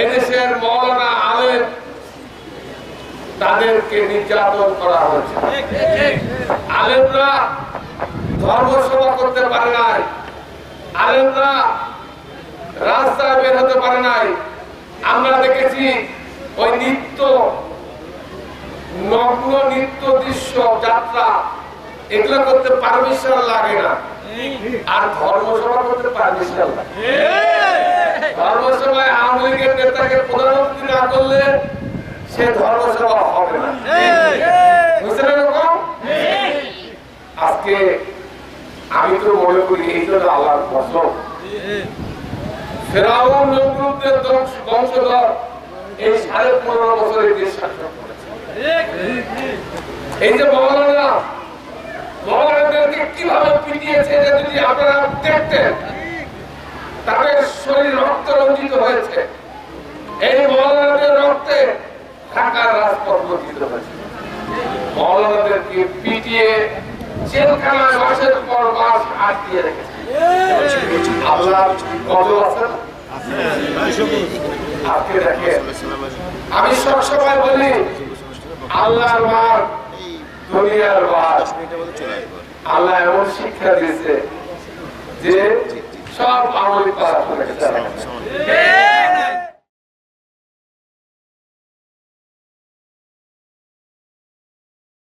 এদেশের মওলানা আলেম তাদেরকে নির্যাতন করা হয়েছে। আলেমরা ধর্মসভা করতে পারে নাই, আলেমরা রাস্তায় বের হতে পারে নাই। আমরা দেখেছি ওই নগ্ন নৃত্য দৃশ্য যাত্রা এগুলো করতে পারমিশন লাগে না, আর ধর্মসভা করতে পারমিশন লাগে। ধর্মসভায় আওয়ামী লীগের নেতাকে প্রধানমন্ত্রী না করলে সে ধর্মসভা হবে না। বুঝলেন এরকম? আজকে আমি তো মনে করি এই জন্য আল্লাহর কসম, ফেরাউন নমরুদের বংশধর এই 15.5 বছরে দেশ শাসন করেছে। এই যে মওলানাদেরকে কিভাবে পিটিয়েছে যদি আপনারা দেখতেন, তাদের শরীর রক্ত রঞ্জিত হয়েছে। এই মওলানাদের রক্তে ঢাকার রাজপথ রঞ্জিত হয়েছে। মওলানাদেরকে পিটিয়ে জেলখানায় মাসের পর মাস আটকিয়ে রেখেছে। আল্লাহ কত আছে আজকে দেখেন, আমি সবসময় বলি আল্লাহর মার দুনিয়ার বাস। আল্লাহ এমন শিক্ষা দিয়েছে যে সব আমল করা